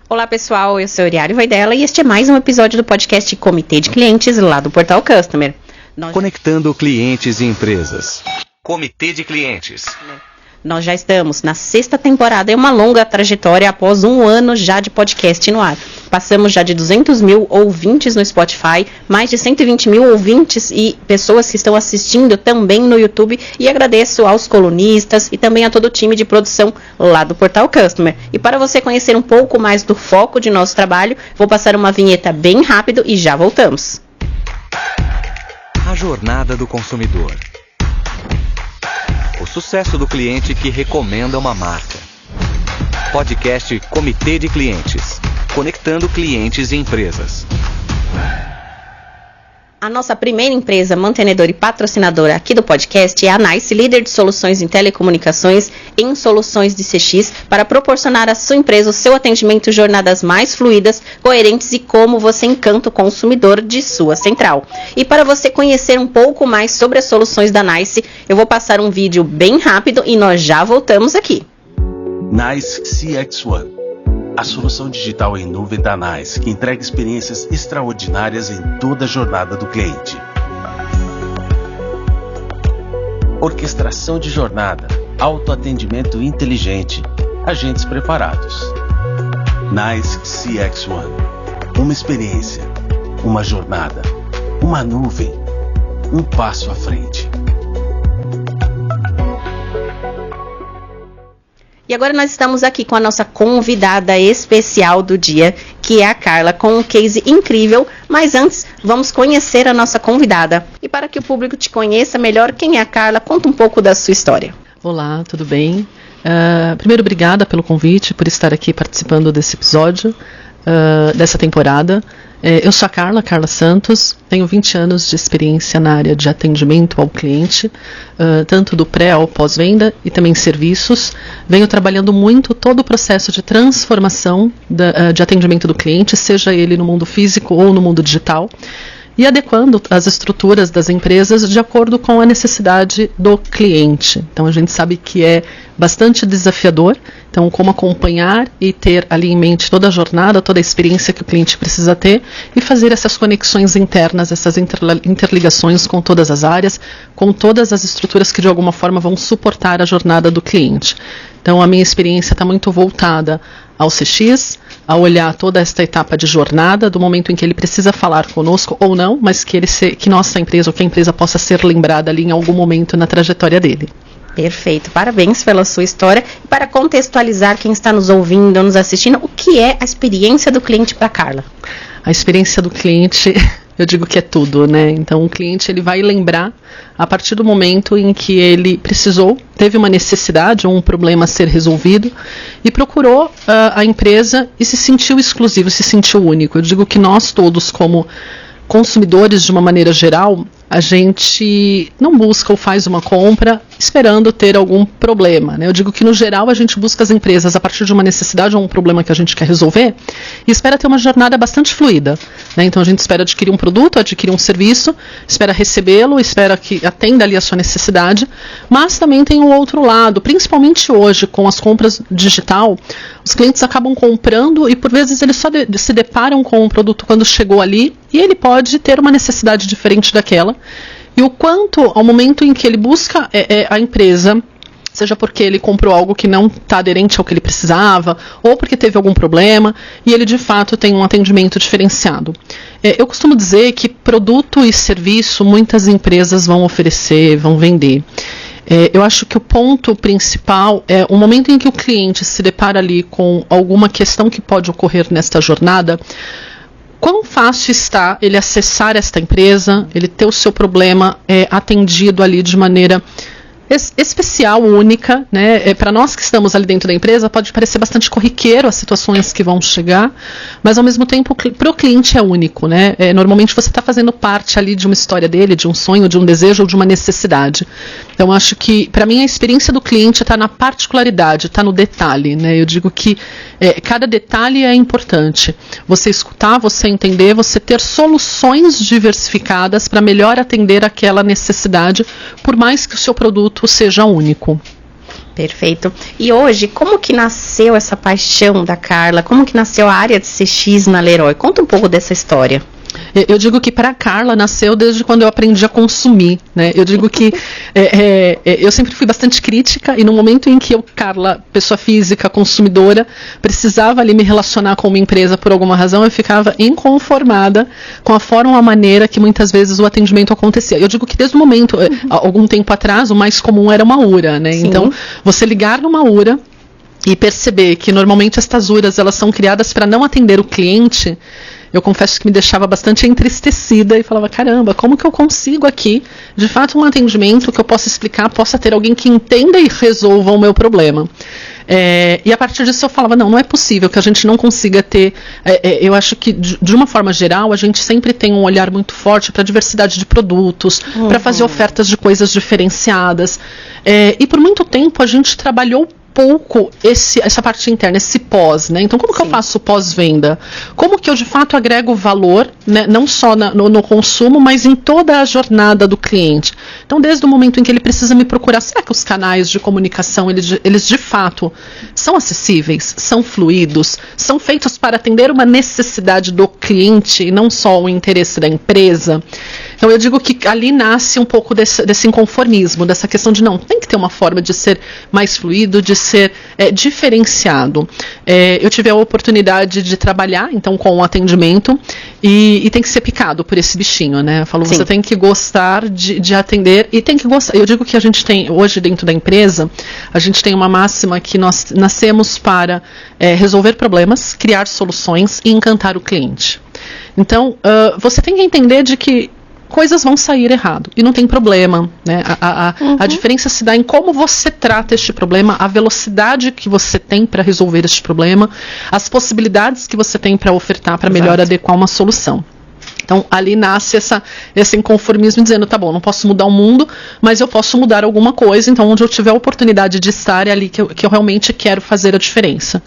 Olá pessoal, eu sou a Uriari Vaidela e este é mais um episódio do podcast Comitê de Clientes lá do Portal Customer. Conectando clientes e empresas. Comitê de Clientes. Nós já estamos na 6ª temporada e uma longa trajetória após um ano já de podcast no ar. Passamos já de 200 mil ouvintes no Spotify, mais de 120 mil ouvintes e pessoas que estão assistindo também no YouTube. E agradeço aos colunistas e também a todo o time de produção lá do Portal Customer. E para você conhecer um pouco mais do foco de nosso trabalho, vou passar uma vinheta bem rápido e já voltamos. A jornada do consumidor. O sucesso do cliente que recomenda uma marca. Podcast Comitê de Clientes. Conectando clientes e empresas. A nossa primeira empresa mantenedora e patrocinadora aqui do podcast é a NICE, líder de soluções em telecomunicações em soluções de CX, para proporcionar à sua empresa o seu atendimento, jornadas mais fluidas, coerentes e como você encanta o consumidor de sua central. E para você conhecer um pouco mais sobre as soluções da NICE, eu vou passar um vídeo bem rápido e nós já voltamos aqui. NICE CX1. A solução digital em nuvem da NICE, que entrega experiências extraordinárias em toda a jornada do cliente. Orquestração de jornada, autoatendimento inteligente, agentes preparados. NICE CX1. Uma experiência, uma jornada, uma nuvem, um passo à frente. E agora nós estamos aqui com a nossa convidada especial do dia, que é a Carla, com um case incrível. Mas antes, vamos conhecer a nossa convidada. E para que o público te conheça melhor, quem é a Carla? Conta um pouco da sua história. Olá, tudo bem? Primeiro, obrigada pelo convite, por estar aqui participando desse episódio, dessa temporada. Eu sou a Carla Santos, tenho 20 anos de experiência na área de atendimento ao cliente, tanto do pré ao pós-venda e também serviços. Venho trabalhando muito todo o processo de transformação de atendimento do cliente, seja ele no mundo físico ou no mundo digital, e adequando as estruturas das empresas de acordo com a necessidade do cliente. Então a gente sabe que é bastante desafiador, então como acompanhar e ter ali em mente toda a jornada, toda a experiência que o cliente precisa ter e fazer essas conexões internas, essas interligações com todas as áreas, com todas as estruturas que de alguma forma vão suportar a jornada do cliente. Então a minha experiência está muito voltada ao CX, a olhar toda esta etapa de jornada, do momento em que ele precisa falar conosco ou não, mas que nossa empresa ou que a empresa possa ser lembrada ali em algum momento na trajetória dele. Perfeito, parabéns pela sua história. E para contextualizar quem está nos ouvindo, nos assistindo, o que é a experiência do cliente para Carla? A experiência do cliente, eu digo que é tudo, né? Então o cliente ele vai lembrar a partir do momento em que ele teve uma necessidade ou um problema a ser resolvido e procurou a empresa e se sentiu exclusivo, se sentiu único. Eu digo que nós todos, como consumidores de uma maneira geral, a gente não busca ou faz uma compra esperando ter algum problema, né? Eu digo que no geral a gente busca as empresas a partir de uma necessidade ou um problema que a gente quer resolver e espera ter uma jornada bastante fluida, né? Então a gente espera adquirir um produto, adquirir um serviço, espera recebê-lo, espera que atenda ali a sua necessidade, mas também tem o outro lado, principalmente hoje com as compras digital, os clientes acabam comprando e por vezes eles só se deparam com um produto quando chegou ali e ele pode ter uma necessidade diferente daquela. E o quanto, ao momento em que ele busca a empresa, seja porque ele comprou algo que não está aderente ao que ele precisava, ou porque teve algum problema, e ele de fato tem um atendimento diferenciado. Eu costumo dizer que produto e serviço muitas empresas vão oferecer, vão vender. Eu acho que o ponto principal é o momento em que o cliente se depara ali com alguma questão que pode ocorrer nesta jornada. Quão fácil está ele acessar esta empresa, ele ter o seu problema atendido ali de maneira especial, única, né? Para nós que estamos ali dentro da empresa, pode parecer bastante corriqueiro as situações que vão chegar, mas ao mesmo tempo para o cliente é único, né? Normalmente você está fazendo parte ali de uma história dele, de um sonho, de um desejo ou de uma necessidade. Então acho que para mim a experiência do cliente está na particularidade, está no detalhe, né? Eu digo que cada detalhe é importante. Você escutar, você entender, você ter soluções diversificadas para melhor atender aquela necessidade, por mais que o seu produto seja único. Perfeito. E hoje, como que nasceu essa paixão da Carla? Como que nasceu a área de CX na Leroy? Conta um pouco dessa história. Eu digo que para a Carla nasceu desde quando eu aprendi a consumir, né? Eu digo que eu sempre fui bastante crítica e no momento em que eu, Carla, pessoa física, consumidora, precisava ali me relacionar com uma empresa por alguma razão, eu ficava inconformada com a forma, a maneira que muitas vezes o atendimento acontecia. Eu digo que desde o momento, algum tempo atrás, o mais comum era uma URA, né? Sim. Então, você ligar numa URA e perceber que normalmente estas URAs elas são criadas para não atender o cliente, eu confesso que me deixava bastante entristecida e falava, caramba, como que eu consigo aqui, de fato, um atendimento que eu possa explicar, possa ter alguém que entenda e resolva o meu problema. E a partir disso eu falava, não é possível que a gente não consiga ter, eu acho que de uma forma geral a gente sempre tem um olhar muito forte para a diversidade de produtos, para fazer ofertas de coisas diferenciadas, e por muito tempo a gente trabalhou pouco essa parte interna, esse pós, né? Então, como que eu faço pós-venda? Como que eu, de fato, agrego valor, né? Não só no consumo, mas em toda a jornada do cliente? Então, desde o momento em que ele precisa me procurar, será que os canais de comunicação, eles de fato são acessíveis, são fluidos, são feitos para atender uma necessidade do cliente e não só o interesse da empresa? Então, eu digo que ali nasce um pouco desse inconformismo, dessa questão de tem que ter uma forma de ser mais fluido, de ser diferenciado. Eu tive a oportunidade de trabalhar, então, com o atendimento e tem que ser picado por esse bichinho, né? Eu falo, você tem que gostar de atender e tem que gostar. Eu digo que a gente tem, hoje dentro da empresa, a gente tem uma máxima que nós nascemos para resolver problemas, criar soluções e encantar o cliente. Então, você tem que entender de que coisas vão sair errado, e não tem problema, né? A diferença se dá em como você trata este problema, a velocidade que você tem para resolver este problema, as possibilidades que você tem para ofertar para melhor adequar uma solução. Então, ali nasce esse inconformismo dizendo, tá bom, não posso mudar o mundo, mas eu posso mudar alguma coisa, então onde eu tiver a oportunidade de estar é ali que eu realmente quero fazer a diferença.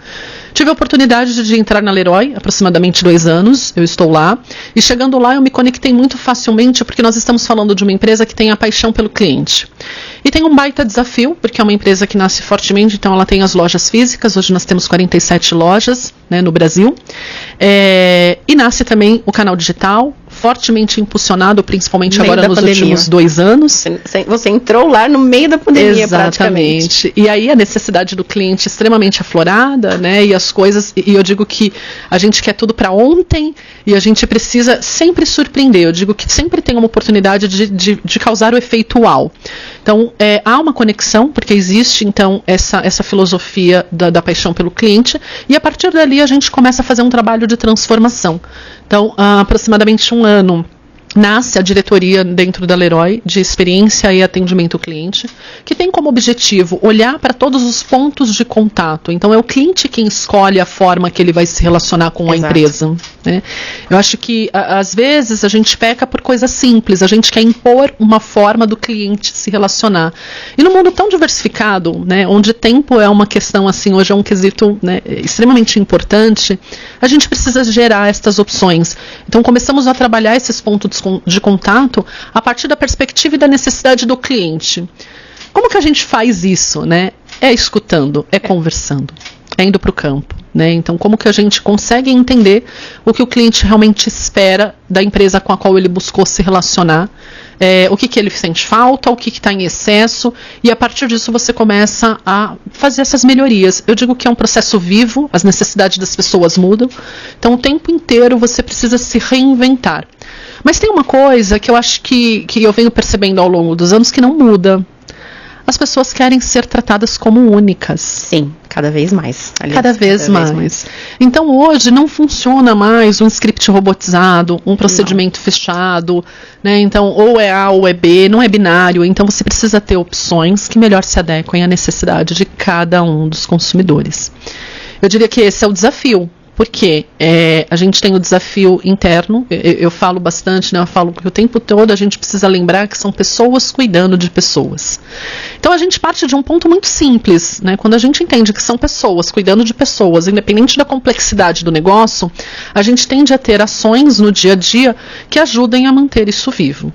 Tive a oportunidade de entrar na Leroy, aproximadamente 2 anos, eu estou lá, e chegando lá eu me conectei muito facilmente, porque nós estamos falando de uma empresa que tem a paixão pelo cliente. E tem um baita desafio, porque é uma empresa que nasce fortemente, então ela tem as lojas físicas, hoje nós temos 47 lojas, né, no Brasil, e nasce também o canal digital, fortemente impulsionado, principalmente agora nos últimos 2 anos. Você entrou lá no meio da pandemia, praticamente. Exatamente. E aí a necessidade do cliente extremamente aflorada, né? E as coisas, e eu digo que a gente quer tudo para ontem e a gente precisa sempre surpreender. Eu digo que sempre tem uma oportunidade de causar o efeito uau. Então, há uma conexão, porque existe, então, essa filosofia da paixão pelo cliente, e a partir dali a gente começa a fazer um trabalho de transformação. Então, há aproximadamente 1 ano, nasce a diretoria dentro da Leroy de experiência e atendimento ao cliente, que tem como objetivo olhar para todos os pontos de contato. Então, é o cliente quem escolhe a forma que ele vai se relacionar com a empresa, né? Eu acho que, às vezes, a gente peca por coisas simples, a gente quer impor uma forma do cliente se relacionar. E no mundo tão diversificado, né, onde tempo é uma questão, assim, hoje é um quesito, né, extremamente importante, a gente precisa gerar estas opções. Então, começamos a trabalhar esses pontos de contato a partir da perspectiva e da necessidade do cliente. Como que a gente faz isso, né? É escutando, é conversando, é indo para o campo, né? Então, como que a gente consegue entender o que o cliente realmente espera da empresa com a qual ele buscou se relacionar, o que ele sente falta, o que está em excesso, e a partir disso você começa a fazer essas melhorias. Eu digo que é um processo vivo, as necessidades das pessoas mudam, então o tempo inteiro você precisa se reinventar. Mas tem uma coisa que eu acho que eu venho percebendo ao longo dos anos que não muda. As pessoas querem ser tratadas como únicas. Sim, cada vez mais. Aliás, cada vez mais. Então hoje não funciona mais um script robotizado, um procedimento fechado, né? Então ou é A ou é B, não é binário. Então você precisa ter opções que melhor se adequem à necessidade de cada um dos consumidores. Eu diria que esse é o desafio. Porque a gente tem o desafio interno, eu falo bastante, né? Eu falo que o tempo todo a gente precisa lembrar que são pessoas cuidando de pessoas. Então a gente parte de um ponto muito simples, né? Quando a gente entende que são pessoas cuidando de pessoas, independente da complexidade do negócio, a gente tende a ter ações no dia a dia que ajudem a manter isso vivo.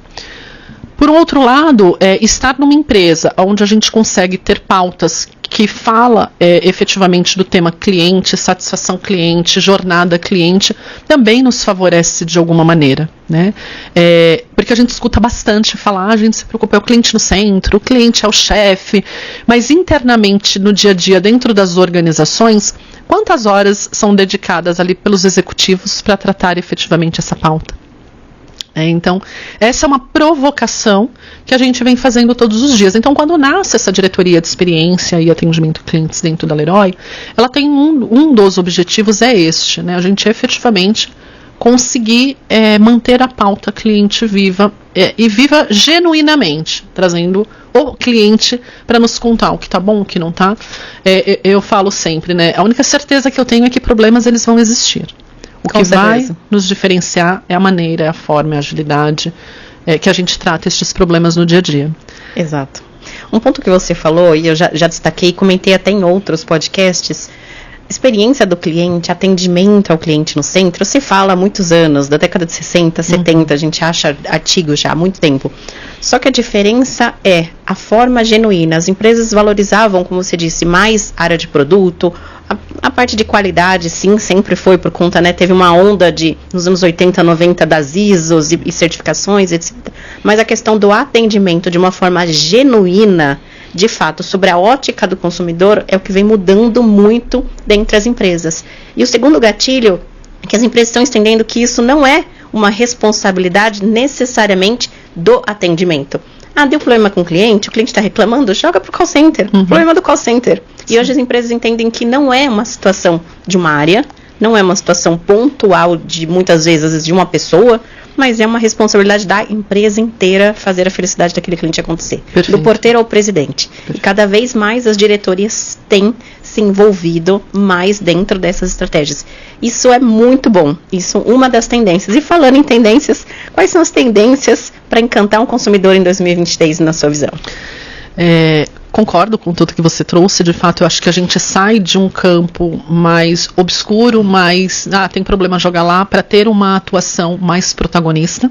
Por um outro lado, estar numa empresa onde a gente consegue ter pautas que fala efetivamente do tema cliente, satisfação cliente, jornada cliente, também nos favorece de alguma maneira, né? Porque a gente escuta bastante falar, a gente se preocupa, é o cliente no centro, o cliente é o chefe, mas internamente, no dia a dia, dentro das organizações, quantas horas são dedicadas ali pelos executivos para tratar efetivamente essa pauta? Então, essa é uma provocação que a gente vem fazendo todos os dias. Então, quando nasce essa diretoria de experiência e atendimento a clientes dentro da Leroy, ela tem um dos objetivos é este, né? A gente efetivamente conseguir manter a pauta cliente viva e viva genuinamente, trazendo o cliente para nos contar o que está bom, o que não está. Eu falo sempre, né? A única certeza que eu tenho é que problemas eles vão existir. O que vai nos diferenciar é a maneira, é a forma, é a agilidade que a gente trata estes problemas no dia a dia. Exato. Um ponto que você falou, e eu já destaquei, comentei até em outros podcasts, experiência do cliente, atendimento ao cliente no centro, se fala há muitos anos, da década de 60, 70, a gente acha artigos já há muito tempo. Só que a diferença é a forma genuína. As empresas valorizavam, como você disse, mais área de produto, a parte de qualidade, sim, sempre foi por conta, né? Teve uma onda nos anos 80, 90 das ISOs e certificações, etc. Mas a questão do atendimento de uma forma genuína, de fato, sobre a ótica do consumidor, é o que vem mudando muito dentre as empresas. E o segundo gatilho é que as empresas estão entendendo que isso não é uma responsabilidade necessariamente do atendimento. Deu problema com o cliente está reclamando, joga para o call center. Problema do call center. Sim. E hoje as empresas entendem que não é uma situação de uma área, não é uma situação pontual de, muitas vezes, às vezes, de uma pessoa, mas é uma responsabilidade da empresa inteira fazer a felicidade daquele cliente acontecer. Perfeito. Do porteiro ao presidente. Perfeito. E cada vez mais as diretorias têm se envolvido mais dentro dessas estratégias. Isso é muito bom. Isso é uma das tendências. E falando em tendências, quais são as tendências para encantar um consumidor em 2023, na sua visão? Concordo com tudo que você trouxe. De fato, eu acho que a gente sai de um campo mais obscuro, mais tem problema jogar lá, para ter uma atuação mais protagonista.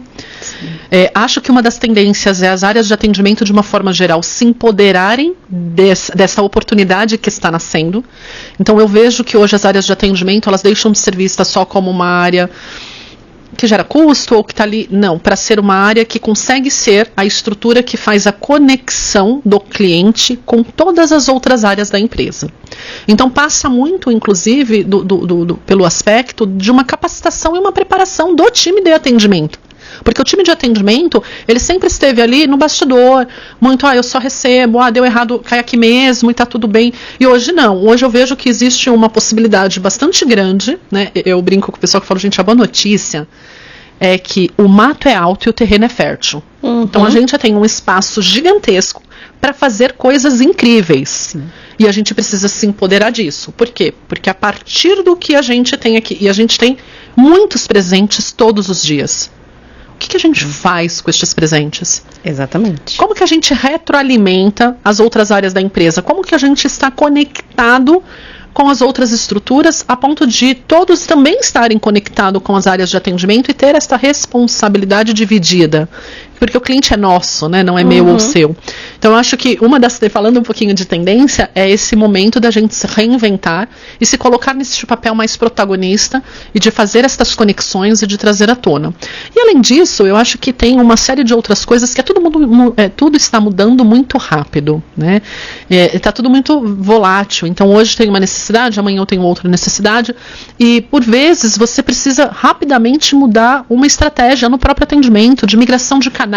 Acho que uma das tendências é as áreas de atendimento, de uma forma geral, se empoderarem dessa oportunidade que está nascendo. Então, eu vejo que hoje as áreas de atendimento, elas deixam de ser vistas só como uma área que gera custo ou que está ali, não, para ser uma área que consegue ser a estrutura que faz a conexão do cliente com todas as outras áreas da empresa. Então passa muito, inclusive, pelo aspecto de uma capacitação e uma preparação do time de atendimento. Porque o time de atendimento, ele sempre esteve ali no bastidor, muito, eu só recebo, deu errado, cai aqui mesmo e tá tudo bem. E hoje não, hoje eu vejo que existe uma possibilidade bastante grande, né? Eu brinco com o pessoal que fala, gente, a boa notícia é que o mato é alto e o terreno é fértil. Então a gente tem um espaço gigantesco para fazer coisas incríveis. Sim. E a gente precisa se empoderar disso. Por quê? Porque a partir do que a gente tem aqui, e a gente tem muitos presentes todos os dias, o que a gente faz com estes presentes? Exatamente. Como que a gente retroalimenta as outras áreas da empresa? Como que a gente está conectado com as outras estruturas, a ponto de todos também estarem conectados com as áreas de atendimento e ter essa responsabilidade dividida? Porque o cliente é nosso, né? Não é meu ou seu. Então, eu acho que falando um pouquinho de tendência, é esse momento da gente se reinventar e se colocar nesse papel mais protagonista e de fazer essas conexões e de trazer à tona. E, além disso, eu acho que tem uma série de outras coisas que tudo está mudando muito rápido, né? Está tudo muito volátil. Então, hoje tem uma necessidade, amanhã eu tenho outra necessidade e, por vezes, você precisa rapidamente mudar uma estratégia no próprio atendimento, de migração de canal,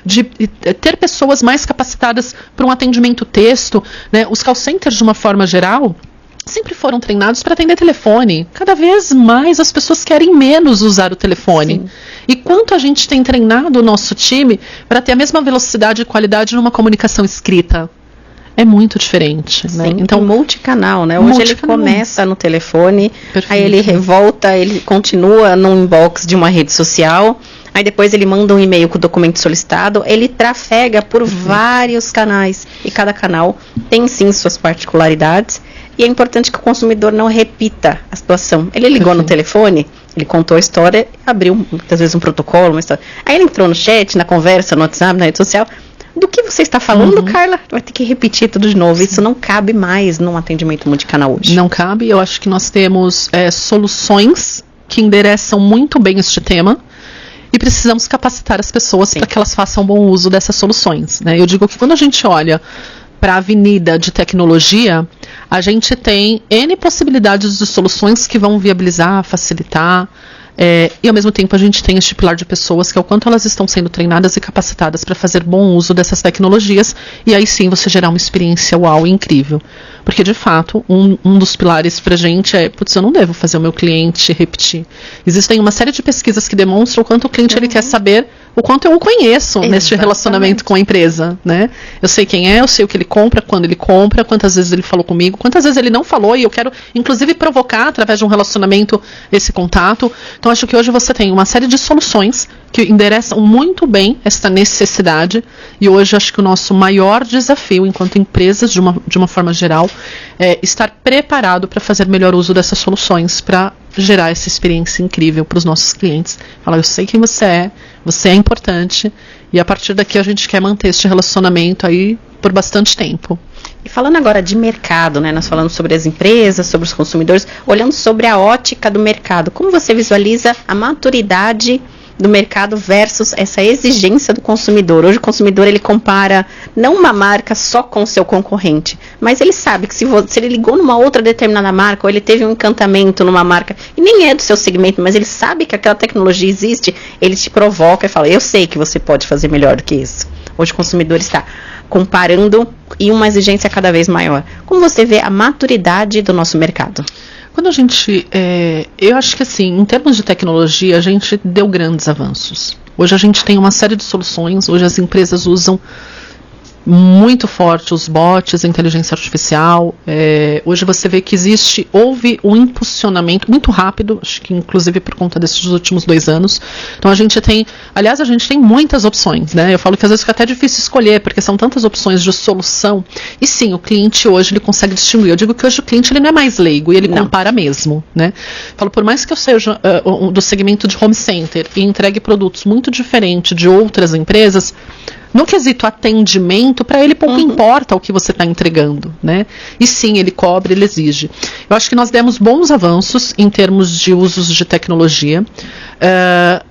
de ter pessoas mais capacitadas para um atendimento texto, né? Os call centers, de uma forma geral, sempre foram treinados para atender telefone. Cada vez mais as pessoas querem menos usar o telefone. Sim. E quanto a gente tem treinado o nosso time para ter a mesma velocidade e qualidade numa comunicação escrita? É muito diferente, né? Sim, então, multicanal, né? Hoje ele começa no telefone, aí ele volta, ele continua no inbox de uma rede social, aí depois ele manda um e-mail com o documento solicitado, ele trafega por vários canais, e cada canal tem sim suas particularidades, e é importante que o consumidor não repita a situação. Ele ligou no telefone, ele contou a história, abriu muitas vezes um protocolo, uma história. Aí ele entrou no chat, na conversa, no WhatsApp, na rede social. do que você está falando, Carla? Vai ter que repetir tudo de novo. Sim. Isso não cabe mais num atendimento multicanal hoje. Não cabe. Eu acho que nós temos soluções que endereçam muito bem este tema e precisamos capacitar as pessoas para que elas façam bom uso dessas soluções, né? Eu digo que quando a gente olha para a avenida de tecnologia, a gente tem N possibilidades de soluções que vão viabilizar, facilitar, e ao mesmo tempo a gente tem este pilar de pessoas, que é o quanto elas estão sendo treinadas e capacitadas para fazer bom uso dessas tecnologias, e aí sim você gerar uma experiência uau, incrível. Porque de fato, um dos pilares pra gente é, putz, eu não devo fazer o meu cliente repetir. Existem uma série de pesquisas que demonstram o quanto o cliente ele quer saber o quanto eu o conheço neste relacionamento com a empresa, né? Eu sei quem é, eu sei o que ele compra, quando ele compra, quantas vezes ele falou comigo, quantas vezes ele não falou, e eu quero, inclusive, provocar, através de um relacionamento, esse contato. Então, acho que hoje você tem uma série de soluções que endereçam muito bem esta necessidade, e hoje acho que o nosso maior desafio, enquanto empresas, de uma forma geral, é estar preparado para fazer melhor uso dessas soluções, para gerar essa experiência incrível para os nossos clientes. Falar, eu sei quem você é importante, e a partir daqui a gente quer manter este relacionamento aí por bastante tempo. E falando agora de mercado, né, nós falamos sobre as empresas, sobre os consumidores, olhando sobre a ótica do mercado, como você visualiza a maturidade do mercado versus essa exigência do consumidor? Hoje o consumidor, ele compara não uma marca só com o seu concorrente, mas ele sabe que se ele ligou numa outra determinada marca, ou ele teve um encantamento numa marca, e nem é do seu segmento, mas ele sabe que aquela tecnologia existe, ele te provoca e fala, eu sei que você pode fazer melhor do que isso. Hoje o consumidor está comparando e uma exigência cada vez maior. Como você vê a maturidade do nosso mercado? Quando a gente, eu acho que assim, em termos de tecnologia, a gente deu grandes avanços. Hoje a gente tem uma série de soluções, hoje as empresas usam muito forte os bots, a inteligência artificial. Hoje você vê que houve um impulsionamento muito rápido, acho que inclusive por conta desses últimos 2 anos. Então a gente tem muitas opções, né? Eu falo que às vezes fica até difícil escolher, porque são tantas opções de solução. E sim, o cliente hoje ele consegue distinguir. Eu digo que hoje o cliente ele não é mais leigo, e ele compara mesmo, né? Falo, por mais que eu seja do segmento de home center e entregue produtos muito diferentes de outras empresas, no quesito atendimento, para ele pouco importa o que você está entregando, né? E sim, ele cobra, ele exige. Eu acho que nós demos bons avanços em termos de usos de tecnologia.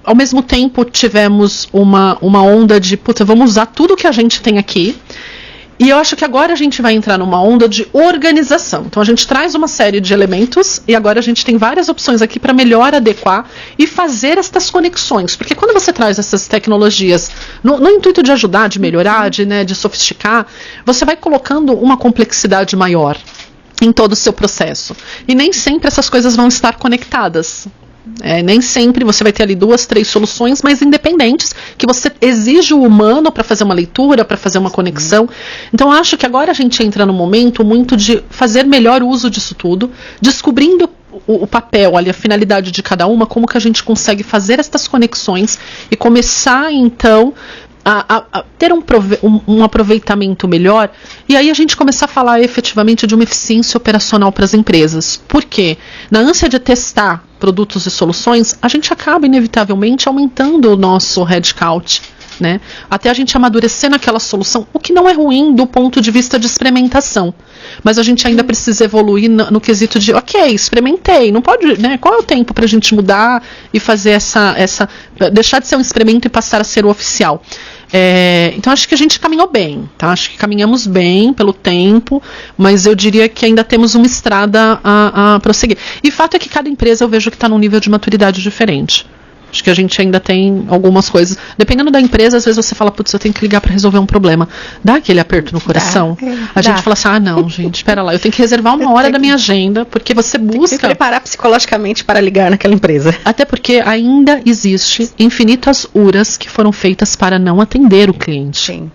Ao mesmo tempo, tivemos uma onda de, vamos usar tudo que a gente tem aqui. E eu acho que agora a gente vai entrar numa onda de organização. Então a gente traz uma série de elementos e agora a gente tem várias opções aqui para melhor adequar e fazer estas conexões. Porque quando você traz essas tecnologias no intuito de ajudar, de melhorar, de sofisticar, você vai colocando uma complexidade maior em todo o seu processo. E nem sempre essas coisas vão estar conectadas. Nem sempre você vai ter ali 2, 3 soluções, mas independentes, que você exige o humano para fazer uma leitura, para fazer uma conexão. Então acho que agora a gente entra num momento muito de fazer melhor uso disso tudo, descobrindo o papel, ali, a finalidade de cada uma, como que a gente consegue fazer estas conexões e começar então a ter um aproveitamento melhor, e aí a gente começar a falar efetivamente de uma eficiência operacional para as empresas. Por quê? Na ânsia de testar produtos e soluções, a gente acaba inevitavelmente aumentando o nosso headcount, né? Até a gente amadurecer naquela solução, o que não é ruim do ponto de vista de experimentação. Mas a gente ainda precisa evoluir no quesito de, experimentei, não pode, né? Qual é o tempo para a gente mudar e fazer deixar de ser um experimento e passar a ser o oficial? Então acho que a gente caminhou bem, tá? Acho que caminhamos bem pelo tempo, mas eu diria que ainda temos uma estrada a prosseguir. E o fato é que cada empresa eu vejo que está num nível de maturidade diferente. Acho que a gente ainda tem algumas coisas. Dependendo da empresa, às vezes você fala, eu tenho que ligar para resolver um problema. Dá aquele aperto no coração? A gente fala assim, não, gente, espera lá, eu tenho que reservar uma hora da minha agenda, porque você busca... Tem que se preparar psicologicamente para ligar naquela empresa. Até porque ainda existe infinitas URAs que foram feitas para não atender o cliente. Sim,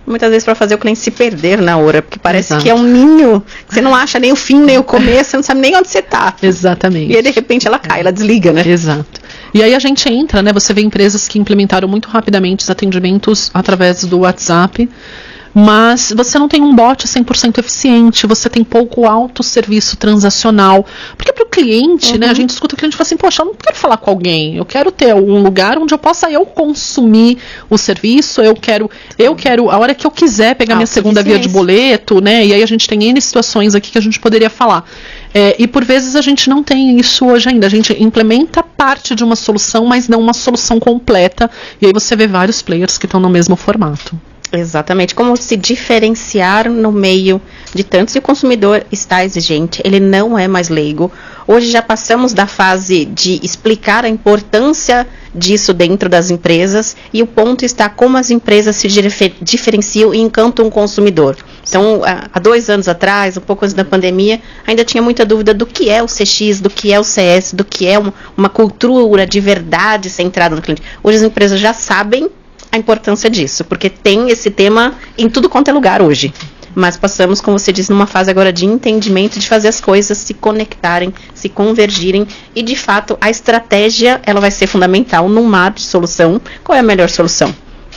muitas vezes para fazer o cliente se perder na hora, porque parece que é um ninho, que você não acha nem o fim, nem o começo, você não sabe nem onde você está. Exatamente. E aí, de repente, ela cai, ela desliga, né? Exato. E aí a gente entra, né? Você vê empresas que implementaram muito rapidamente os atendimentos através do WhatsApp. mas você não tem um bot 100% eficiente, você tem pouco autosserviço transacional, porque para o cliente, né, a gente escuta o cliente e fala assim, poxa, eu não quero falar com alguém, eu quero ter um lugar onde eu possa eu consumir o serviço, eu quero a hora que eu quiser pegar minha segunda via de boleto, né, e aí a gente tem N situações aqui que a gente poderia falar. E por vezes a gente não tem isso hoje ainda, a gente implementa parte de uma solução, mas não uma solução completa, e aí você vê vários players que estão no mesmo formato. Exatamente, como se diferenciar no meio de tantos, e o consumidor está exigente, ele não é mais leigo. Hoje já passamos da fase de explicar a importância disso dentro das empresas, e o ponto está como as empresas se diferenciam e encantam o consumidor. Então, há 2 anos atrás, um pouco antes da pandemia, ainda tinha muita dúvida do que é o CX, do que é o CS, do que é uma cultura de verdade centrada no cliente. Hoje as empresas já sabem a importância disso, porque tem esse tema em tudo quanto é lugar hoje. Mas passamos, como você disse, numa fase agora de entendimento, de fazer as coisas se conectarem, se convergirem, e de fato a estratégia ela vai ser fundamental num mar de solução. Qual é a melhor solução?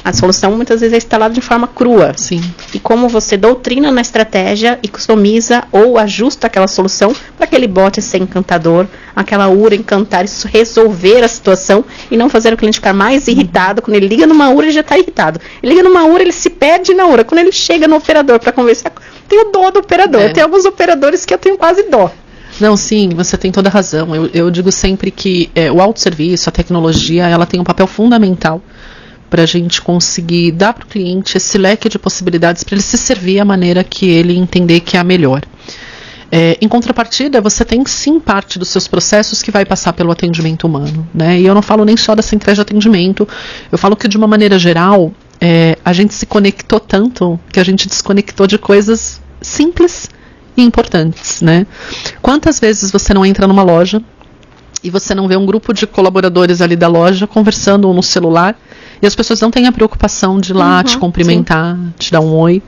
A solução muitas vezes é instalada de forma crua. Sim. E como você doutrina na estratégia e customiza ou ajusta aquela solução para aquele bot ser encantador, aquela URA encantar, isso resolver a situação e não fazer o cliente ficar mais irritado. Quando ele liga numa URA, ele já está irritado. Ele liga numa URA, ele se perde na URA. Quando ele chega no operador para conversar, tenho dó do operador. Tem alguns operadores que eu tenho quase dó. Não, sim, você tem toda a razão. Eu digo sempre que o autosserviço, a tecnologia, ela tem um papel fundamental para a gente conseguir dar para o cliente esse leque de possibilidades para ele se servir a maneira que ele entender que é a melhor. Em contrapartida, você tem sim parte dos seus processos que vai passar pelo atendimento humano, né? E eu não falo nem só da centrais de atendimento, eu falo que de uma maneira geral, a gente se conectou tanto que a gente desconectou de coisas simples e importantes, né? Quantas vezes você não entra numa loja e você não vê um grupo de colaboradores ali da loja conversando no celular, e as pessoas não têm a preocupação de ir lá te cumprimentar, te dar um oi.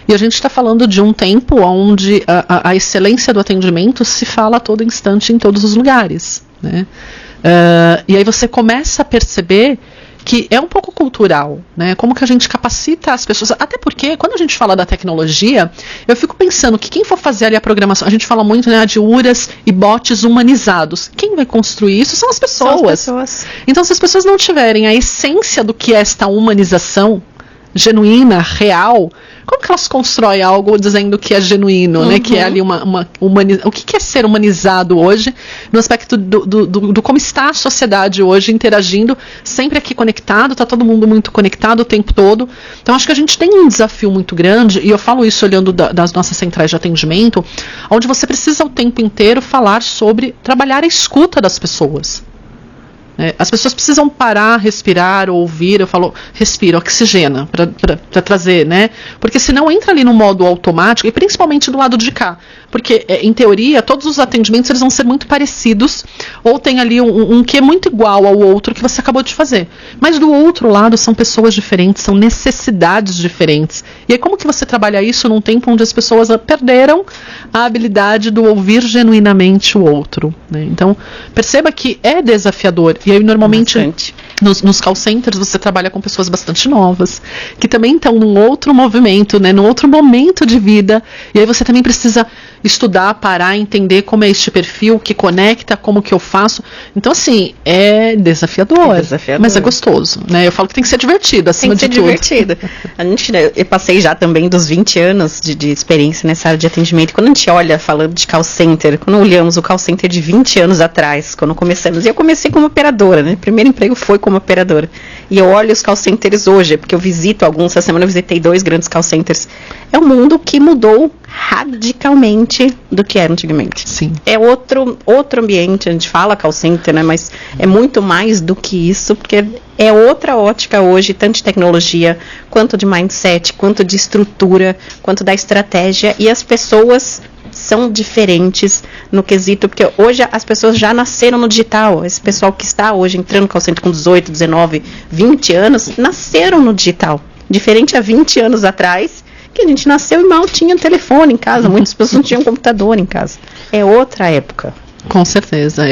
E a gente está falando de um tempo onde a excelência do atendimento se fala a todo instante em todos os lugares, né? E aí você começa a perceber que é um pouco cultural, né? Como que a gente capacita as pessoas, até porque quando a gente fala da tecnologia, eu fico pensando que quem for fazer ali a programação, a gente fala muito, né, de URAs e bots humanizados, quem vai construir isso são as pessoas. Então, se as pessoas não tiverem a essência do que é esta humanização genuína, real, como que elas constroem algo dizendo que é genuíno, né? Que é ali o que é ser humanizado hoje, no aspecto do como está a sociedade hoje interagindo, sempre aqui conectado, está todo mundo muito conectado o tempo todo. Então acho que a gente tem um desafio muito grande, e eu falo isso olhando das nossas centrais de atendimento, onde você precisa o tempo inteiro falar sobre trabalhar a escuta das pessoas. As pessoas precisam parar, respirar, ouvir. Eu falo, respira, oxigena, para trazer, né? Porque senão entra ali no modo automático, e principalmente do lado de cá. Porque, em teoria, todos os atendimentos eles vão ser muito parecidos, ou tem ali um que é muito igual ao outro que você acabou de fazer. Mas do outro lado são pessoas diferentes, são necessidades diferentes. E aí como que você trabalha isso num tempo onde as pessoas perderam a habilidade do ouvir genuinamente o outro, né? Então, perceba que é desafiador. E aí, normalmente, nos call centers, você trabalha com pessoas bastante novas, que também estão num outro movimento, né, num outro momento de vida. E aí você também precisa estudar, parar, entender como é este perfil, que conecta, como que eu faço. Então, assim, é desafiador, mas é gostoso, né? Eu falo que tem que ser divertido, acima de tudo. Tem que ser divertido. Eu passei já também dos 20 anos de experiência nessa área de atendimento. Quando a gente olha, falando de call center, quando olhamos o call center de 20 anos atrás, quando começamos, e eu comecei como operadora, né? Primeiro emprego foi como operadora. E eu olho os call centers hoje, porque eu visito alguns, essa semana eu visitei 2 grandes call centers. É um mundo que mudou radicalmente do que era antigamente. Sim. É outro ambiente, a gente fala call center, né, mas é muito mais do que isso, porque é outra ótica hoje, tanto de tecnologia, quanto de mindset, quanto de estrutura, quanto da estratégia, e as pessoas são diferentes no quesito, porque hoje as pessoas já nasceram no digital. Esse pessoal que está hoje entrando no call center com 18, 19, 20 anos, nasceram no digital. Diferente há 20 anos atrás, que a gente nasceu e mal tinha telefone em casa, muitas pessoas não tinham computador em casa. É outra época. Com certeza,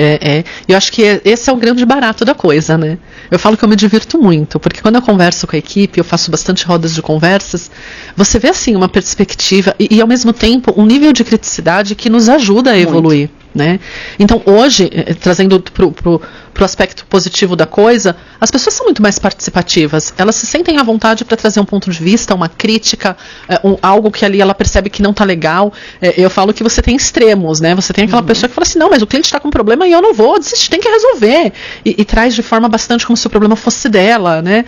eu acho que esse é o grande barato da coisa, né? Eu falo que eu me divirto muito, porque quando eu converso com a equipe, eu faço bastante rodas de conversas, você vê assim uma perspectiva e ao mesmo tempo um nível de criticidade que nos ajuda a evoluir. Muito. Né? Então hoje, trazendo pro aspecto positivo da coisa, as pessoas são muito mais participativas, elas se sentem à vontade para trazer um ponto de vista, uma crítica, algo que ali ela percebe que não está legal. Eu falo que você tem extremos, né? Você tem aquela pessoa que fala assim, não, mas o cliente está com um problema e eu não vou desistir, tem que resolver, e traz de forma bastante como se o problema fosse dela, né?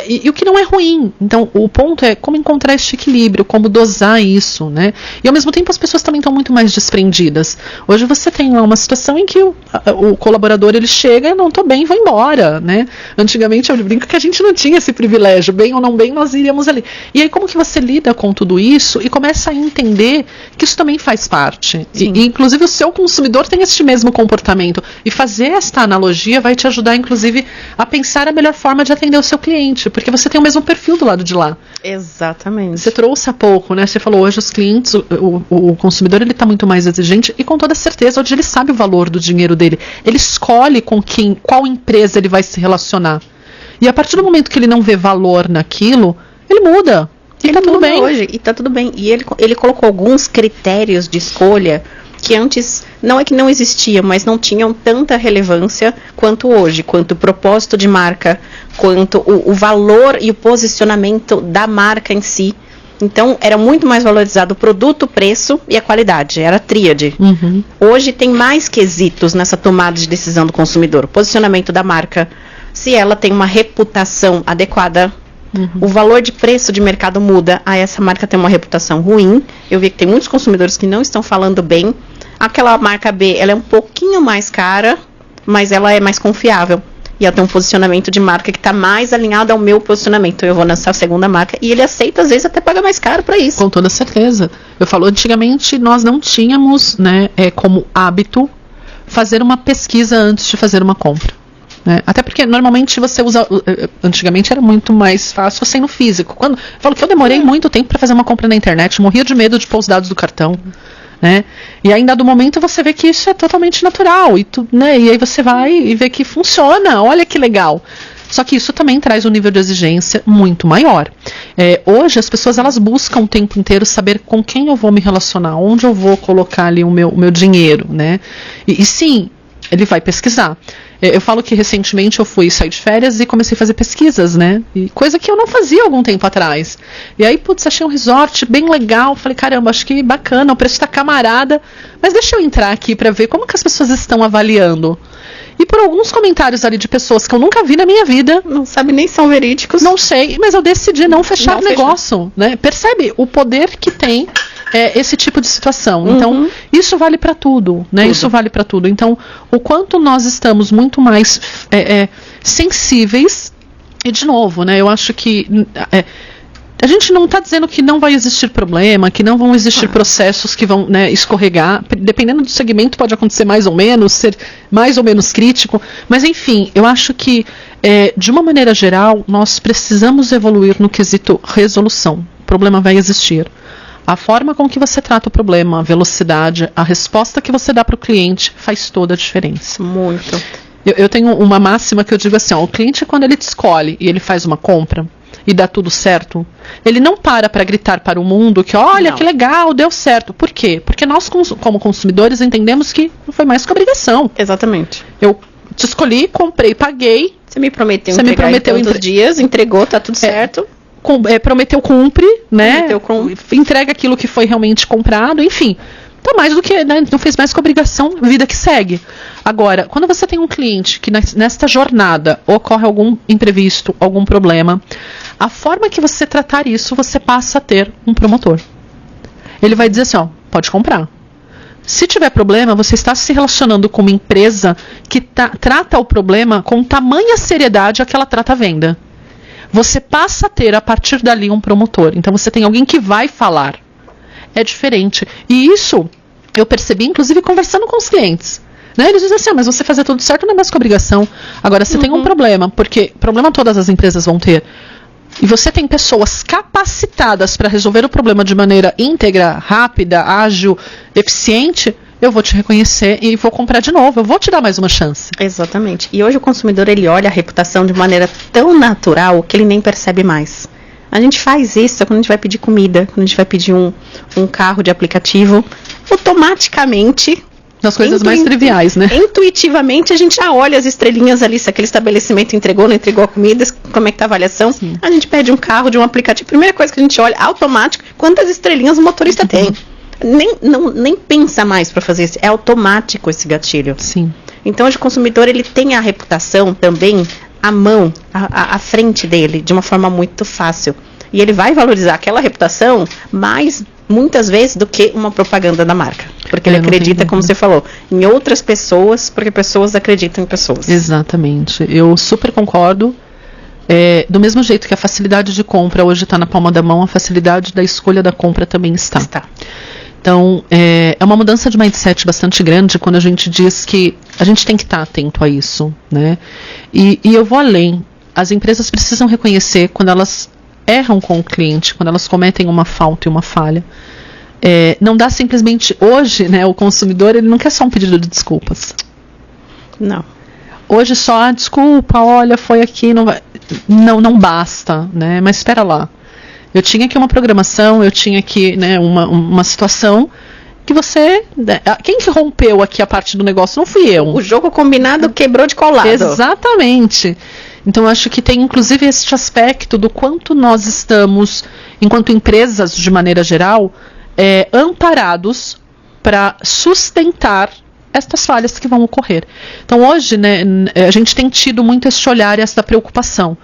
E o que não é ruim. Então o ponto é como encontrar este equilíbrio, como dosar isso, né? E ao mesmo tempo as pessoas também estão muito mais desprendidas. Hoje você tem uma situação em que o colaborador ele chega, não tô bem, vou embora, né? Antigamente eu brinco que a gente não tinha esse privilégio, bem ou não bem, nós iríamos ali. E aí como que você lida com tudo isso e começa a entender que isso também faz parte. E inclusive o seu consumidor tem este mesmo comportamento. E fazer esta analogia vai te ajudar, inclusive, a pensar a melhor forma de atender o seu cliente, porque você tem o mesmo perfil do lado de lá. Exatamente. Você trouxe há pouco, né? Você falou hoje os clientes, o consumidor ele está muito mais exigente e com toda certeza hoje ele sabe o valor do dinheiro dele. Ele escolhe com qual empresa ele vai se relacionar. E a partir do momento que ele não vê valor naquilo, ele muda. E tá tudo bem. Hoje, e tá tudo bem. E ele colocou alguns critérios de escolha que antes não é que não existiam, mas não tinham tanta relevância quanto hoje, quanto o propósito de marca, quanto o valor e o posicionamento da marca em si. Então, era muito mais valorizado o produto, o preço e a qualidade. Era a tríade. Uhum. Hoje tem mais quesitos nessa tomada de decisão do consumidor. O posicionamento da marca, se ela tem uma reputação adequada, o valor de preço de mercado muda. Essa marca tem uma reputação ruim. Eu vi que tem muitos consumidores que não estão falando bem. Aquela marca B, ela é um pouquinho mais cara, mas ela é mais confiável. E ela tem um posicionamento de marca que está mais alinhado ao meu posicionamento. Eu vou lançar a segunda marca e ele aceita, às vezes, até pagar mais caro para isso. Com toda certeza. Eu falo, antigamente nós não tínhamos, né, como hábito fazer uma pesquisa antes de fazer uma compra. Né? Até porque normalmente você usa. Antigamente era muito mais fácil você ir no físico. Eu falo que eu demorei muito tempo para fazer uma compra na internet, morria de medo de pôr os dados do cartão. Né? E aí, em dado momento, você vê que isso é totalmente natural. Né? E aí você vai e vê que funciona. Olha que legal. Só que isso também traz um nível de exigência muito maior. Hoje, as pessoas elas buscam o tempo inteiro saber com quem eu vou me relacionar, onde eu vou colocar ali o meu dinheiro. Né? E sim, ele vai pesquisar. Eu falo que recentemente eu fui sair de férias e comecei a fazer pesquisas, né? E coisa que eu não fazia algum tempo atrás. E aí, putz, achei um resort bem legal. Falei, caramba, acho que bacana, o preço tá camarada. Mas deixa eu entrar aqui pra ver como que as pessoas estão avaliando. E por alguns comentários ali de pessoas que eu nunca vi na minha vida. Não sabe nem se são verídicos. Não sei, mas eu decidi não fechar o negócio. Né? Percebe o poder que tem esse tipo de situação. Então, isso vale para tudo, né? Isso vale para tudo. Então, o quanto nós estamos muito mais sensíveis, e de novo, né? Eu acho que a gente não está dizendo que não vai existir problema, que não vão existir processos que vão, né, escorregar. Dependendo do segmento, pode acontecer mais ou menos, ser mais ou menos crítico. Mas, enfim, eu acho que, de uma maneira geral, nós precisamos evoluir no quesito resolução. O problema vai existir. A forma com que você trata o problema, a velocidade, a resposta que você dá para o cliente faz toda a diferença. Muito. Eu tenho uma máxima que eu digo assim, o cliente, quando ele te escolhe e ele faz uma compra e dá tudo certo, ele não para gritar para o mundo que, olha, que legal, deu certo. Por quê? Porque nós, como consumidores, entendemos que não foi mais que obrigação. Exatamente. Eu te escolhi, comprei, paguei. Você me prometeu entregar em tantos dias, entregou, tá tudo certo. Prometeu, cumpre, né? Prometeu, entrega aquilo que foi realmente comprado, enfim. Então, mais do que, né, não fez mais que obrigação, vida que segue. Agora, quando você tem um cliente que nesta jornada ocorre algum imprevisto, algum problema, a forma que você tratar isso, você passa a ter um promotor. Ele vai dizer assim, pode comprar. Se tiver problema, você está se relacionando com uma empresa que trata o problema com tamanha seriedade a que ela trata a venda. Você passa a ter, a partir dali, um promotor. Então, você tem alguém que vai falar. É diferente. E isso, eu percebi, inclusive, conversando com os clientes. Né? Eles dizem assim, mas você fazer tudo certo não é mais que obrigação. Agora, você tem um problema, porque problema todas as empresas vão ter. E você tem pessoas capacitadas para resolver o problema de maneira íntegra, rápida, ágil, eficiente. eu vou te reconhecer e vou comprar de novo, eu vou te dar mais uma chance. Exatamente. E hoje o consumidor, ele olha a reputação de maneira tão natural que ele nem percebe mais. A gente faz isso quando a gente vai pedir comida, quando a gente vai pedir um carro de aplicativo, automaticamente... Nas coisas mais triviais, né? Intuitivamente a gente já olha as estrelinhas ali, se aquele estabelecimento entregou, não entregou a comida, como é que tá a avaliação. Sim. A gente pede um carro de um aplicativo. Primeira coisa que a gente olha, automático, quantas estrelinhas o motorista tem. Nem pensa mais para fazer isso. É automático esse gatilho. Sim. Então hoje o consumidor, ele tem a reputação também à mão, à frente dele, de uma forma muito fácil. E ele vai valorizar aquela reputação mais, muitas vezes, do que uma propaganda da marca. Porque ele acredita, como você falou, em outras pessoas, porque pessoas acreditam em pessoas. Exatamente. Eu super concordo. Do mesmo jeito que a facilidade de compra hoje está na palma da mão, a facilidade da escolha da compra também está. Então, é uma mudança de mindset bastante grande quando a gente diz que a gente tem que estar atento a isso, né? E eu vou além. As empresas precisam reconhecer quando elas erram com o cliente, quando elas cometem uma falta e uma falha. Não dá simplesmente... Hoje, né, o consumidor, ele não quer só um pedido de desculpas. Não. Hoje só, desculpa, olha, foi aqui, não basta, né? Mas espera lá. Eu tinha aqui uma programação, eu tinha aqui, né, uma situação que você... Quem que rompeu aqui a parte do negócio? Não fui eu. O jogo combinado quebrou de colado. Exatamente. Então, eu acho que tem, inclusive, este aspecto do quanto nós estamos, enquanto empresas, de maneira geral, amparados para sustentar estas falhas que vão ocorrer. Então, hoje, né, a gente tem tido muito este olhar e essa preocupação.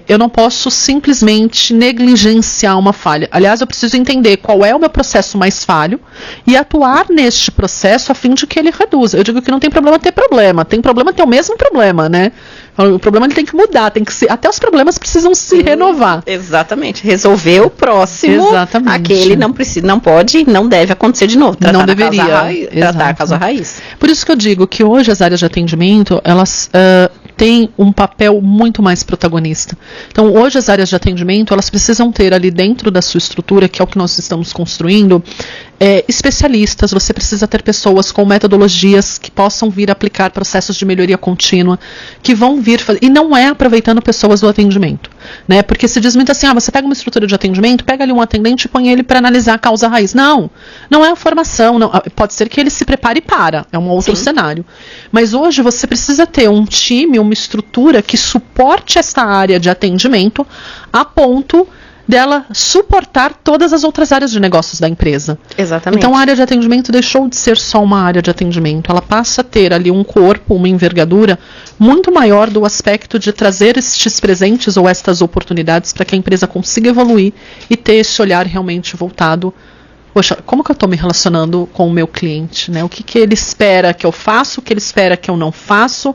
Eu não posso simplesmente negligenciar uma falha. Aliás, eu preciso entender qual é o meu processo mais falho e atuar neste processo a fim de que ele reduza. Eu digo que não tem problema ter problema, tem problema ter o mesmo problema, né? O problema ele tem que mudar, até os problemas precisam se renovar. Exatamente. Resolver o próximo, exatamente. Aquele não pode, não deve acontecer de novo. Não deveria. Tratar a causa raiz. Por isso que eu digo que hoje as áreas de atendimento, elas têm um papel muito mais protagonista. Então, hoje as áreas de atendimento, elas precisam ter ali dentro da sua estrutura, que é o que nós estamos construindo, especialistas. Você precisa ter pessoas com metodologias que possam vir aplicar processos de melhoria contínua, que vão vir fazer, e não é aproveitando pessoas do atendimento, né? Porque se diz muito assim, você pega uma estrutura de atendimento, pega ali um atendente e põe ele para analisar a causa raiz. Não é a formação, pode ser que ele se prepare é um outro cenário. Mas hoje você precisa ter um time, uma estrutura que suporte esta área de atendimento a ponto dela suportar todas as outras áreas de negócios da empresa. Exatamente. Então a área de atendimento deixou de ser só uma área de atendimento, ela passa a ter ali um corpo, uma envergadura muito maior do aspecto de trazer estes presentes ou estas oportunidades para que a empresa consiga evoluir e ter esse olhar realmente voltado. Poxa, como que eu estou me relacionando com o meu cliente, né? O que ele espera que eu faça, o que ele espera que eu não faço.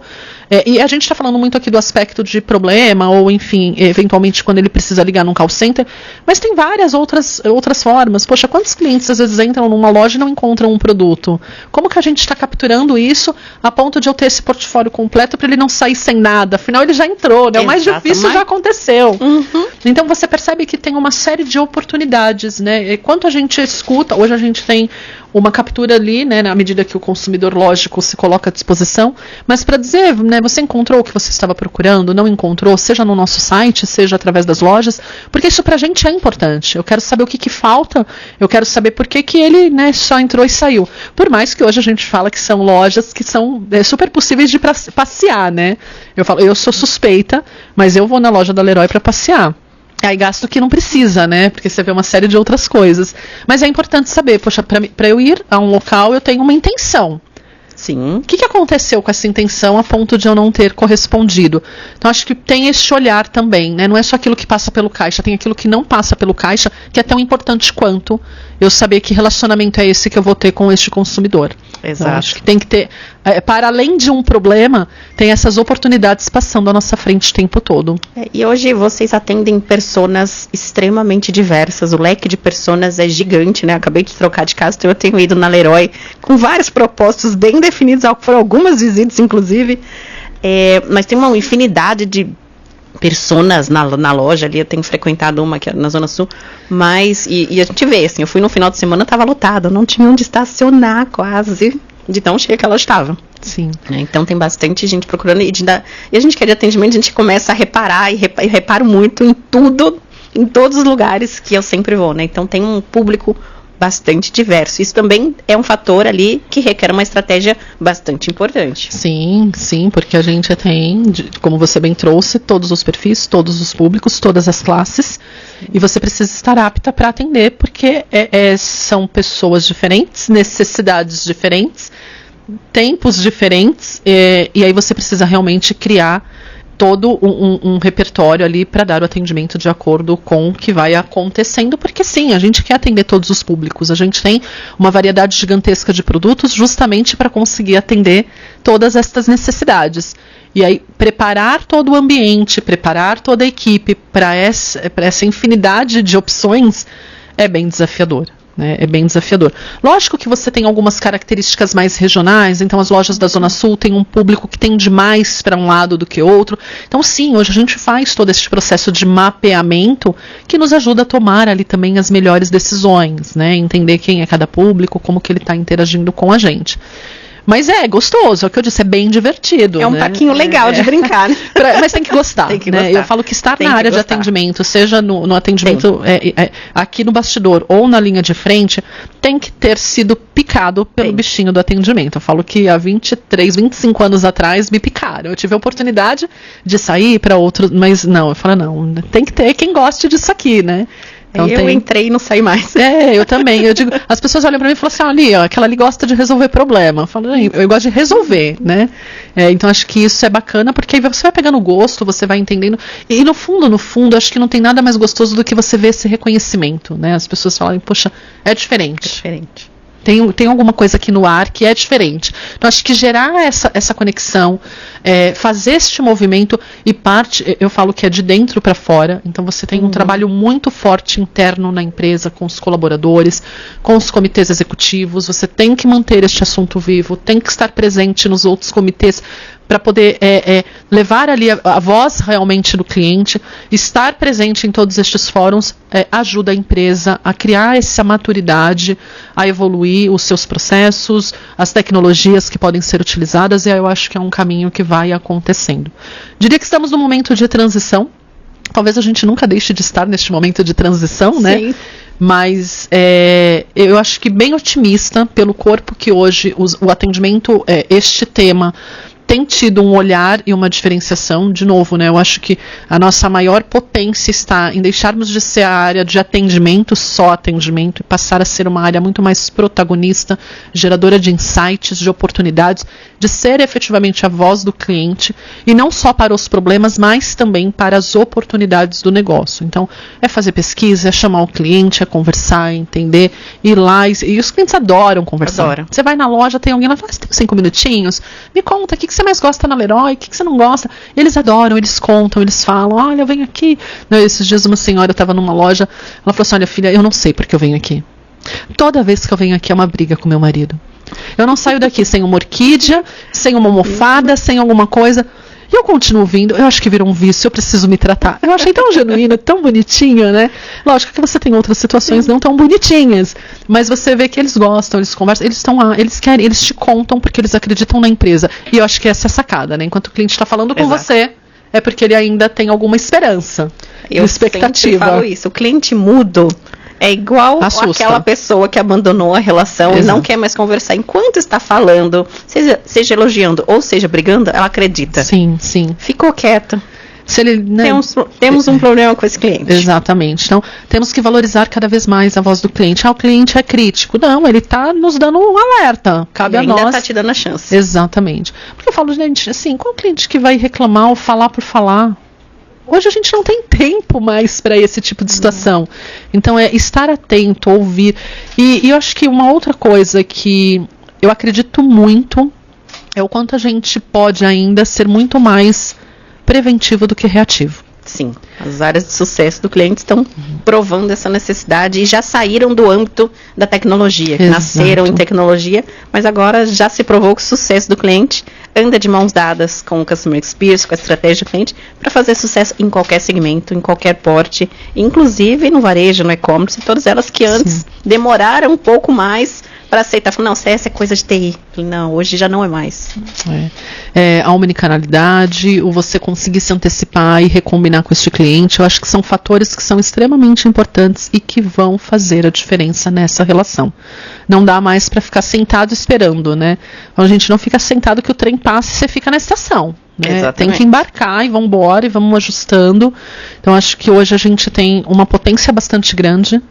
E a gente está falando muito aqui do aspecto de problema, ou enfim, eventualmente quando ele precisa ligar num call center, mas tem várias outras formas. Poxa, quantos clientes às vezes entram numa loja e não encontram um produto? Como que a gente está capturando isso a ponto de eu ter esse portfólio completo para ele não sair sem nada? Afinal, ele já entrou, né? O mais difícil já aconteceu. Uhum. Então você percebe que tem uma série de oportunidades, né? E quanto a gente escuta, hoje a gente tem uma captura ali, né, na medida que o consumidor lógico se coloca à disposição, mas para dizer, né, você encontrou o que você estava procurando, não encontrou, seja no nosso site, seja através das lojas, porque isso pra gente é importante. Eu quero saber o que falta, eu quero saber por que ele, né, só entrou e saiu. Por mais que hoje a gente fala que são lojas que são super possíveis de passear, né? Eu sou suspeita, mas eu vou na loja da Leroy para passear. Aí gasto que não precisa, né? Porque você vê uma série de outras coisas. Mas é importante saber, poxa, para eu ir a um local eu tenho uma intenção. Sim. O que aconteceu com essa intenção a ponto de eu não ter correspondido? Então, acho que tem esse olhar também, né? Não é só aquilo que passa pelo caixa, tem aquilo que não passa pelo caixa, que é tão importante quanto eu saber que relacionamento é esse que eu vou ter com este consumidor. Exato. Então, acho que tem que ter, para além de um problema, tem essas oportunidades passando à nossa frente o tempo todo. E hoje vocês atendem personas extremamente diversas, o leque de personas é gigante, né? Acabei de trocar de casa, então eu tenho ido na Leroy com vários propósitos bem definidos, foram algumas visitas, inclusive, mas tem uma infinidade de personas na loja ali, eu tenho frequentado uma aqui na Zona Sul, mas, e a gente vê, assim, eu fui no final de semana, tava lotada, não tinha onde estacionar quase, de tão cheia que ela estava. Sim. Então tem bastante gente procurando, e a gente quer de atendimento, a gente começa a reparar, e reparo muito em tudo, em todos os lugares que eu sempre vou, né? Então tem um público bastante diverso. Isso também é um fator ali que requer uma estratégia bastante importante. Sim, porque a gente tem, como você bem trouxe, todos os perfis, todos os públicos, todas as classes, e você precisa estar apta para atender, porque são pessoas diferentes, necessidades diferentes, tempos diferentes, e aí você precisa realmente criar todo um repertório ali para dar o atendimento de acordo com o que vai acontecendo, porque sim, a gente quer atender todos os públicos, a gente tem uma variedade gigantesca de produtos justamente para conseguir atender todas estas necessidades. E aí, preparar todo o ambiente, preparar toda a equipe para essa infinidade de opções é bem desafiador. É bem desafiador. Lógico que você tem algumas características mais regionais, então as lojas da Zona Sul têm um público que tende mais para um lado do que outro. Então sim, hoje a gente faz todo esse processo de mapeamento que nos ajuda a tomar ali também as melhores decisões, né? Entender quem é cada público, como que ele está interagindo com a gente. Mas é gostoso, é o que eu disse, é bem divertido. É um paquinho legal de brincar. Mas tem que gostar. Tem que gostar. Eu falo que estar na área de atendimento, seja no atendimento aqui no bastidor ou na linha de frente, tem que ter sido picado pelo bichinho do atendimento. Eu falo que há 23, 25 anos atrás me picaram. Eu tive a oportunidade de sair para outro, mas não, eu falo, não, tem que ter quem goste disso aqui, né? Então eu entrei e não saí mais. Eu também. Eu digo, as pessoas olham pra mim e falam assim, ali, ó, aquela ali gosta de resolver problema. Eu falo, eu gosto de resolver, né? Então acho que isso é bacana, porque aí você vai pegando gosto, você vai entendendo. E no fundo, acho que não tem nada mais gostoso do que você ver esse reconhecimento, né? As pessoas falam, poxa, é diferente. É diferente. Tem alguma coisa aqui no ar que é diferente. Então, acho que gerar essa conexão, fazer este movimento, e eu falo que é de dentro para fora. Então, você tem um trabalho muito forte interno na empresa, com os colaboradores, com os comitês executivos. Você tem que manter este assunto vivo, tem que estar presente nos outros comitês, para poder levar ali a voz realmente do cliente, estar presente em todos estes fóruns, ajuda a empresa a criar essa maturidade, a evoluir os seus processos, as tecnologias que podem ser utilizadas, e aí eu acho que é um caminho que vai acontecendo. Diria que estamos num momento de transição, talvez a gente nunca deixe de estar neste momento de transição, Sim. né? Mas eu acho que bem otimista pelo corpo que hoje o atendimento, este tema, tem tido um olhar e uma diferenciação, de novo, né? Eu acho que a nossa maior potência está em deixarmos de ser a área de atendimento, só atendimento, e passar a ser uma área muito mais protagonista, geradora de insights, de oportunidades, de ser efetivamente a voz do cliente, e não só para os problemas, mas também para as oportunidades do negócio. Então, é fazer pesquisa, é chamar o cliente, é conversar, é entender, ir lá, e os clientes adoram conversar. Adoram. Você vai na loja, tem alguém lá, fala, você tem 5 minutinhos? Me conta, o que você mais gosta na Leroy, o que você não gosta? Eles adoram, eles contam, eles falam, olha, eu venho aqui. Esses dias uma senhora estava numa loja, ela falou assim, olha filha, eu não sei porque eu venho aqui. Toda vez que eu venho aqui é uma briga com meu marido. Eu não saio daqui sem uma orquídea, sem uma almofada, sem alguma coisa. E eu continuo vindo, eu acho que virou um vício, eu preciso me tratar. Eu achei tão genuíno, tão bonitinho, né? Lógico que você tem outras situações não tão bonitinhas, mas você vê que eles gostam, eles conversam, eles estão lá, eles querem, eles te contam porque eles acreditam na empresa. E eu acho que essa é a sacada, né? Enquanto o cliente está falando com você, é porque ele ainda tem alguma esperança, expectativa. Eu sempre falo isso, o cliente mudo é igual aquela pessoa que abandonou a relação e não quer mais conversar. Enquanto está falando, seja elogiando ou seja brigando, ela acredita. Sim, sim. Ficou quieta. Se ele, né, temos um problema com esse cliente. Exatamente. Então, temos que valorizar cada vez mais a voz do cliente. O cliente é crítico. Não, ele está nos dando um alerta. Cabe a nós. Ainda está te dando a chance. Exatamente. Porque eu falo, gente, assim, qual cliente que vai reclamar ou falar por falar? Hoje a gente não tem tempo mais para esse tipo de situação. Então, é estar atento, ouvir. E eu acho que uma outra coisa que eu acredito muito é o quanto a gente pode ainda ser muito mais preventivo do que reativo. Sim, as áreas de sucesso do cliente estão provando essa necessidade e já saíram do âmbito da tecnologia, que nasceram em tecnologia, mas agora já se provou que o sucesso do cliente anda de mãos dadas com o Customer Experience, com a estratégia do cliente, para fazer sucesso em qualquer segmento, em qualquer porte, inclusive no varejo, no e-commerce, todas elas que antes demoraram um pouco mais para aceitar. Não, CS é coisa de TI. Não, hoje já não é mais. A omnicanalidade, o você conseguir se antecipar e recombinar com este cliente, eu acho que são fatores que são extremamente importantes e que vão fazer a diferença nessa relação. Não dá mais para ficar sentado esperando, né? A gente não fica sentado que o trem passe e você fica na estação. Né? Tem que embarcar e vamos embora e vamos ajustando. Então acho que hoje a gente tem uma potência bastante grande.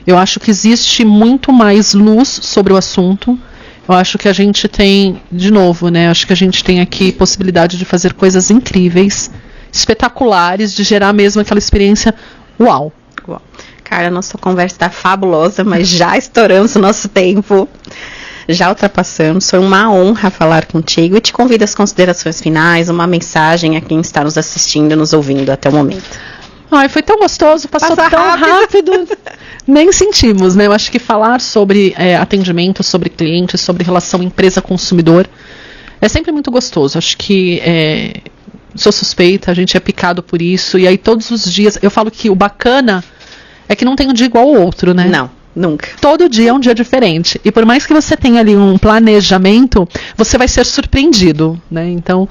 Eu acho que existe muito mais luz sobre o assunto. Eu acho que a gente tem, de novo, né? Acho que a gente tem aqui possibilidade de fazer coisas incríveis, espetaculares, de gerar mesmo aquela experiência uau. Cara, a nossa conversa está fabulosa, mas já estouramos o nosso tempo. Já ultrapassamos. Foi uma honra falar contigo e te convido às considerações finais, uma mensagem a quem está nos assistindo, nos ouvindo até o momento. Ai, foi tão gostoso, passou tão rápido. Nem sentimos, né? Eu acho que falar sobre atendimento, sobre clientes, sobre relação empresa-consumidor é sempre muito gostoso. Acho que sou suspeita, a gente é picado por isso. E aí todos os dias, eu falo que o bacana é que não tem um dia igual ao outro, né? Não, nunca. Todo dia é um dia diferente. E por mais que você tenha ali um planejamento, você vai ser surpreendido, né? Então,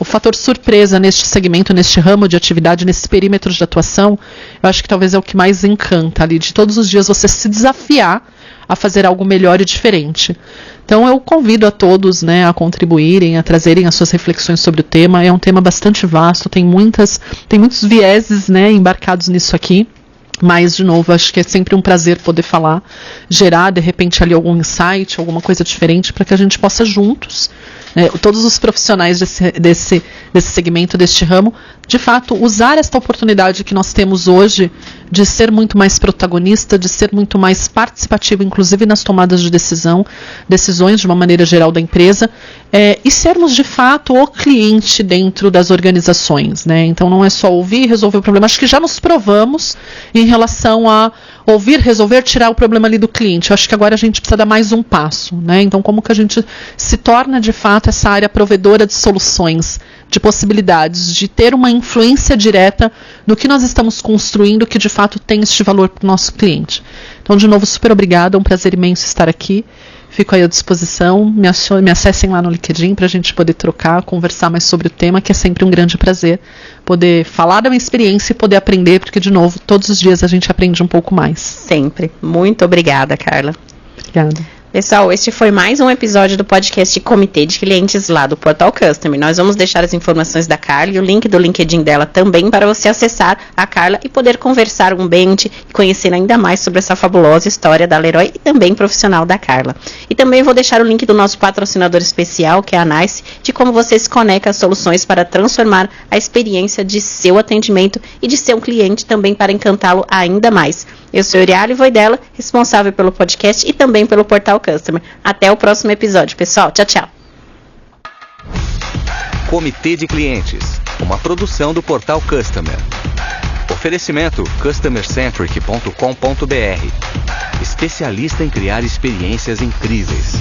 o fator surpresa neste segmento, neste ramo de atividade, nesses perímetros de atuação, eu acho que talvez é o que mais encanta ali, de todos os dias você se desafiar a fazer algo melhor e diferente. Então eu convido a todos, né, a contribuírem, a trazerem as suas reflexões sobre o tema. É um tema bastante vasto, tem muitos vieses, né, embarcados nisso aqui. Mas, de novo, acho que é sempre um prazer poder falar, gerar, de repente, ali algum insight, alguma coisa diferente, para que a gente possa juntos, né, todos os profissionais desse segmento, deste ramo, de fato, usar esta oportunidade que nós temos hoje de ser muito mais protagonista, de ser muito mais participativo, inclusive nas tomadas de decisões de uma maneira geral da empresa, e sermos, de fato, o cliente dentro das organizações, né? Então, não é só ouvir e resolver o problema. Acho que já nos provamos em relação a ouvir, resolver, tirar o problema ali do cliente. Eu acho que agora a gente precisa dar mais um passo, né? Então, como que a gente se torna, de fato, essa área provedora de soluções, de possibilidades, de ter uma influência direta no que nós estamos construindo, que de fato tem este valor para o nosso cliente. Então, de novo, super obrigada, é um prazer imenso estar aqui. Fico aí à disposição, me acessem lá no LinkedIn para a gente poder trocar, conversar mais sobre o tema, que é sempre um grande prazer poder falar da minha experiência e poder aprender, porque, de novo, todos os dias a gente aprende um pouco mais. Sempre. Muito obrigada, Carla. Obrigada. Pessoal, este foi mais um episódio do podcast Comitê de Clientes lá do Portal Customer. Nós vamos deixar as informações da Carla e o link do LinkedIn dela também para você acessar a Carla e poder conversar um ambiente e conhecer ainda mais sobre essa fabulosa história da Leroy e também profissional da Carla. E também vou deixar o link do nosso patrocinador especial, que é a NICE, de como você se conecta às soluções para transformar a experiência de seu atendimento e de seu cliente também para encantá-lo ainda mais. Eu sou Euriale Voidella, responsável pelo podcast e também pelo Portal Customer. Até o próximo episódio, pessoal. Tchau, tchau. Comitê de Clientes, uma produção do Portal Customer. Oferecimento customercentric.com.br. Especialista em criar experiências incríveis.